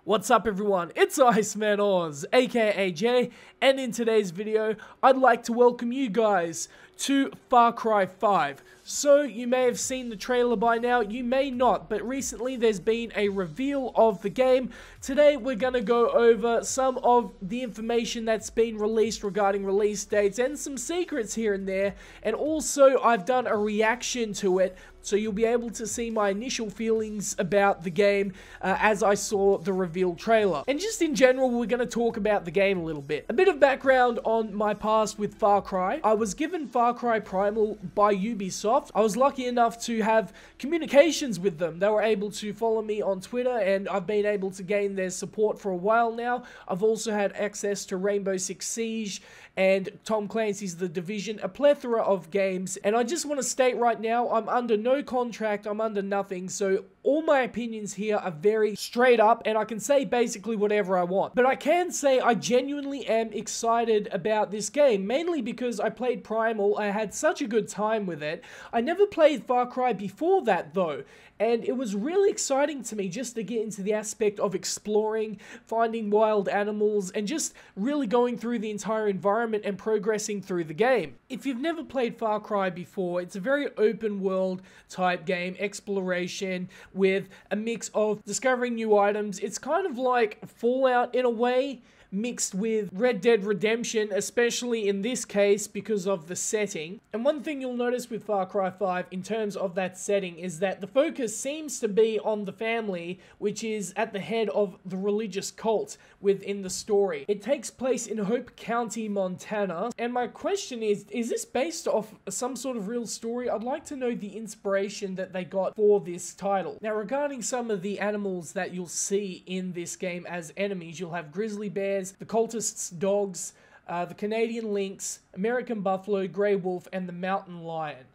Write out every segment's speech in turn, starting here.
What's up everyone, it's Iceman Oz, aka Jay, and in today's video, I'd like to welcome you guys to Far Cry 5. So, you may have seen the trailer by now, you may not, but recently there's been a reveal of the game. Today we're gonna go over some of the information that's been released regarding release dates and some secrets here and there, and also I've done a reaction to it, so you'll be able to see my initial feelings about the game as I saw the reveal trailer. And just in general, we're going to talk about the game a little bit. A bit of background on my past with Far Cry. I was given Far Cry Primal by Ubisoft. I was lucky enough to have communications with them. They were able to follow me on Twitter, and I've been able to gain their support for a while now. I've also had access to Rainbow Six Siege and Tom Clancy's The Division, a plethora of games, and I just want to state right now, I'm under no contract, I'm under nothing, so all my opinions here are very straight up, and I can say basically whatever I want. But I can say I genuinely am excited about this game, mainly because I played Primal, I had such a good time with it. I never played Far Cry before that though, and it was really exciting to me just to get into the aspect of exploring, finding wild animals, and just really going through the entire environment and progressing through the game. If you've never played Far Cry before, it's a very open world type game, exploration, with a mix of discovering new items. It's kind of like Fallout in a way, mixed with Red Dead Redemption, especially in this case because of the setting. And one thing you'll notice with Far Cry 5 in terms of that setting is that the focus seems to be on the family, which is at the head of the religious cult within the story. It takes place in Hope County, Montana, and my question is this based off some sort of real story? I'd like to know the inspiration that they got for this title. Now, regarding some of the animals that you'll see in this game as enemies, you'll have grizzly bears, the cultists' dogs, the Canadian lynx, American buffalo, grey wolf, and the mountain lion.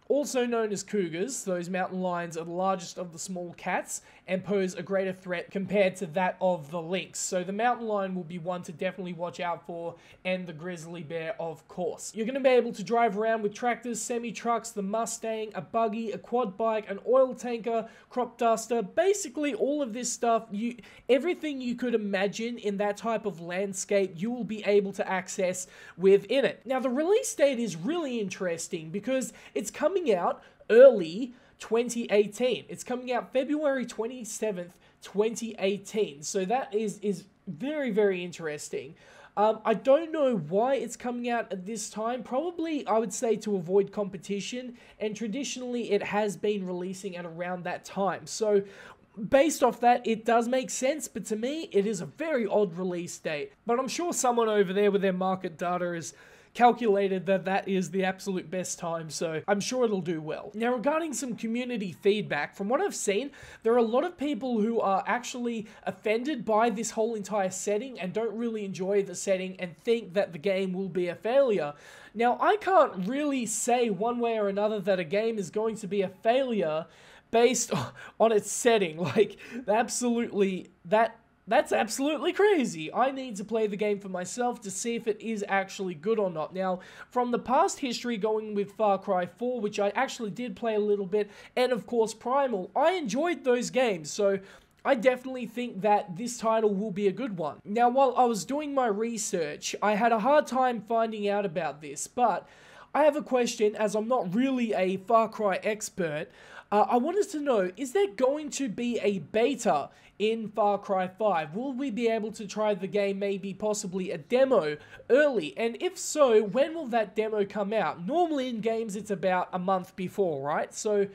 Also known as cougars, those mountain lions are the largest of the small cats and pose a greater threat compared to that of the lynx. So the mountain lion will be one to definitely watch out for, and the grizzly bear, of course. You're going to be able to drive around with tractors, semi-trucks, the Mustang, a buggy, a quad bike, an oil tanker, crop duster, basically all of this stuff, everything you could imagine in that type of landscape, you will be able to access within it. Now, the release date is really interesting because it's coming out early 2018. It's coming out February 27th, 2018. So that is very, very interesting. I don't know why it's coming out at this time. Probably, I would say, to avoid competition, and traditionally it has been releasing at around that time. So based off that, it does make sense, but to me, it is a very odd release date. But I'm sure someone over there with their market data is calculated that that is the absolute best time, so I'm sure it'll do well. Now, regarding some community feedback, from what I've seen, there are a lot of people who are actually offended by this whole entire setting and don't really enjoy the setting and think that the game will be a failure. Now, I can't really say one way or another that a game is going to be a failure based on its setting. Like, that's absolutely crazy. I need to play the game for myself to see if it is actually good or not. Now, from the past history going with Far Cry 4, which I actually did play a little bit, and of course Primal, I enjoyed those games, so I definitely think that this title will be a good one. Now, while I was doing my research, I had a hard time finding out about this, but I have a question, as I'm not really a Far Cry expert. I wanted to know, is there going to be a beta in Far Cry 5? Will we be able to try the game, maybe possibly a demo early? And if so, when will that demo come out? Normally in games it's about a month before, right? So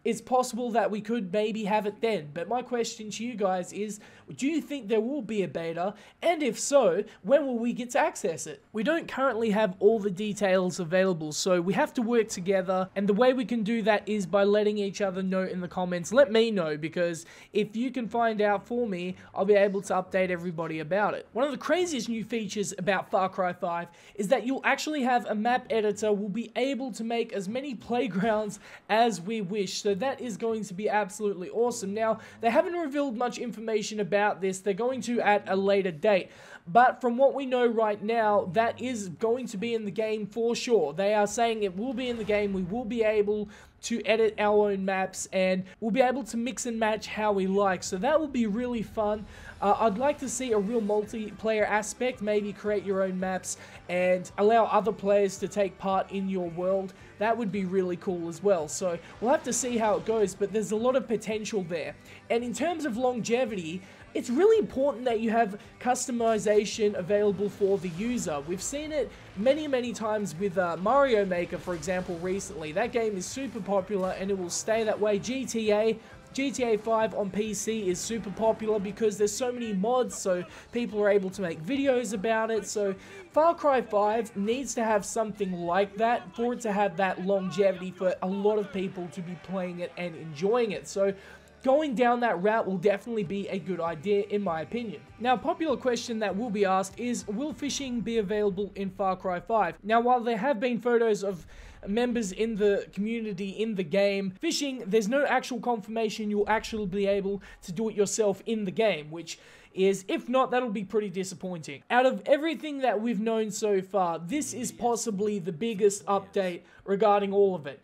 it's possible that we could maybe have it then. But my question to you guys is, do you think there will be a beta? And if so, when will we get to access it? We don't currently have all the details available, so we have to work together. And the way we can do that is by letting each other know in the comments. Let me know, because if you can find out for me, I'll be able to update everybody about it. One of the craziest new features about Far Cry 5 is that you'll actually have a map editor. We'll be able to make as many playgrounds as we wish. So that is going to be absolutely awesome. Now, they haven't revealed much information about this. They're going to at a later date. But from what we know right now, that is going to be in the game for sure. They are saying it will be in the game. We will be able to edit our own maps, and we'll be able to mix and match how we like. So that will be really fun. I'd like to see a real multiplayer aspect, maybe create your own maps and allow other players to take part in your world. That would be really cool as well. So we'll have to see how it goes, but there's a lot of potential there. And in terms of longevity, it's really important that you have customization available for the user. We've seen it many times with Mario Maker, for example, recently. That game is super popular and it will stay that way. GTA 5 on PC is super popular because there's so many mods, so people are able to make videos about it. So Far Cry 5 needs to have something like that for it to have that longevity for a lot of people to be playing it and enjoying it. So going down that route will definitely be a good idea, in my opinion. Now, a popular question that will be asked is, will fishing be available in Far Cry 5? Now, while there have been photos of members in the community in the game fishing, there's no actual confirmation you'll actually be able to do it yourself in the game, which is, if not, that'll be pretty disappointing. Out of everything that we've known so far, this is possibly the biggest update regarding all of it.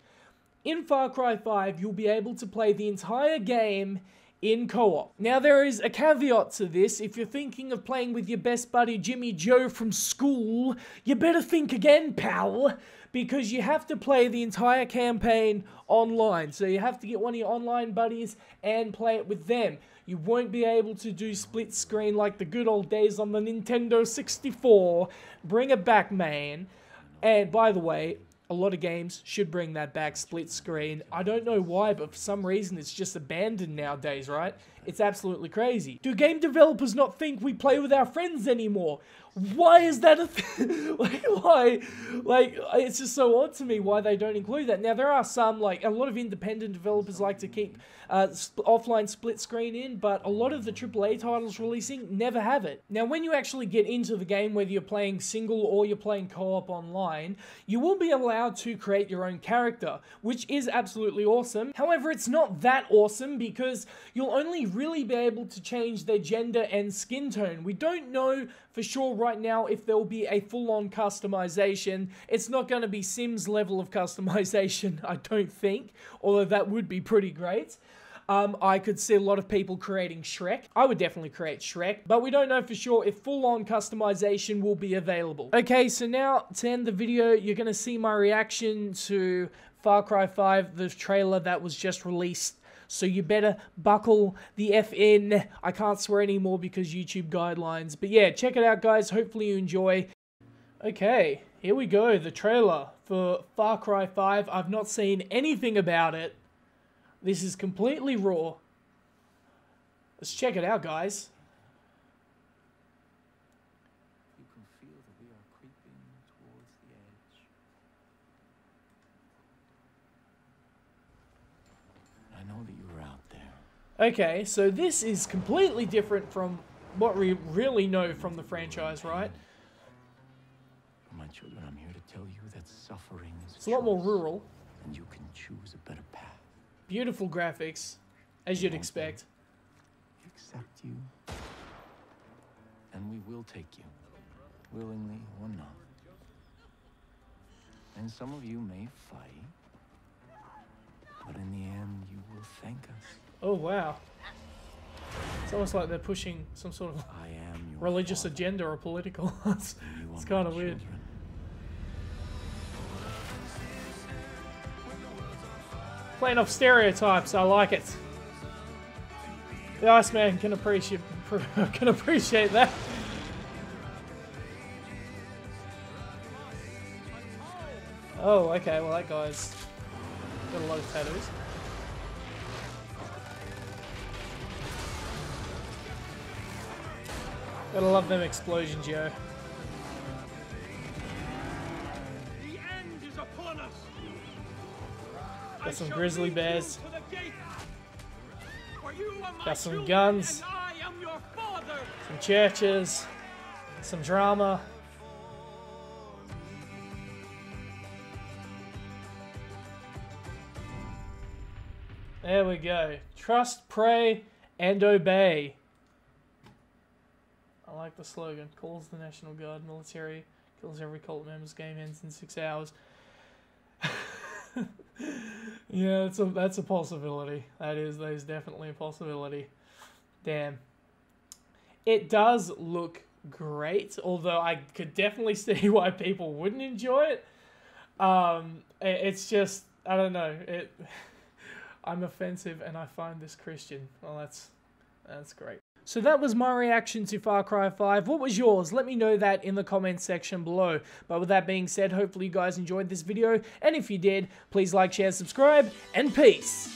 In Far Cry 5, you'll be able to play the entire game in co-op. Now, there is a caveat to this. If you're thinking of playing with your best buddy Jimmy Joe from school, you better think again, pal, because you have to play the entire campaign online. So you have to get one of your online buddies and play it with them. You won't be able to do split screen like the good old days on the Nintendo 64. Bring it back, man. And by the way, a lot of games should bring that back, split screen. I don't know why, but for some reason it's just abandoned nowadays, right? It's absolutely crazy. Do game developers not think we play with our friends anymore? Why is that a thing? Why? Like, it's just so odd to me why they don't include that. Now, there are some, like, a lot of independent developers like to keep offline split screen in, but a lot of the AAA titles releasing never have it. Now, when you actually get into the game, whether you're playing single or you're playing co-op online, you will be allowed to create your own character, which is absolutely awesome. However, it's not that awesome because you'll only really be able to change their gender and skin tone. We don't know for sure right now if there will be a full-on customization. It's not going to be Sims level of customization, I don't think, although that would be pretty great. I could see a lot of people creating Shrek. I would definitely create Shrek, but we don't know for sure if full-on customization will be available. Okay, so now to end the video, you're going to see my reaction to Far Cry 5, the trailer that was just released. So you better buckle the F in. I can't swear anymore because YouTube guidelines. But yeah, check it out, guys. Hopefully you enjoy. Okay, here we go. The trailer for Far Cry 5. I've not seen anything about it. This is completely raw. Let's check it out, guys. You can feel that we are creeping towards the edge. I know that you were out there. Okay, so this is completely different from what we really know from the franchise, right? For my children, I'm here to tell you that suffering is It's a lot more rural. and you can choose a better path. Beautiful graphics, as you'd expect. We accept you, and we will take you, willingly or not. And some of you may fight, but in the end, you will thank us. Oh, wow. It's almost like they're pushing some sort of I am your religious father, agenda or political. It's and you are kind my of weird. children. Playing off stereotypes, I like it. The Iceman can appreciate that. Oh, okay, well that guy's got a lot of tattoos. Gotta love them explosions, yo. The end is upon us. Got some grizzly bears. Got Got some guns. Some churches. Some drama. There we go. Trust, pray, and obey. I like the slogan. Calls the National Guard, military, kills every cult member's game ends in 6 hours. Yeah, that's a possibility. That is definitely a possibility. Damn. It does look great, although I could definitely see why people wouldn't enjoy it. It's just, I don't know. I'm offensive and I find this Christian. Well, that's great. So that was my reaction to Far Cry 5. What was yours? Let me know that in the comments section below. But with that being said, hopefully you guys enjoyed this video. And if you did, please like, share, subscribe, and peace.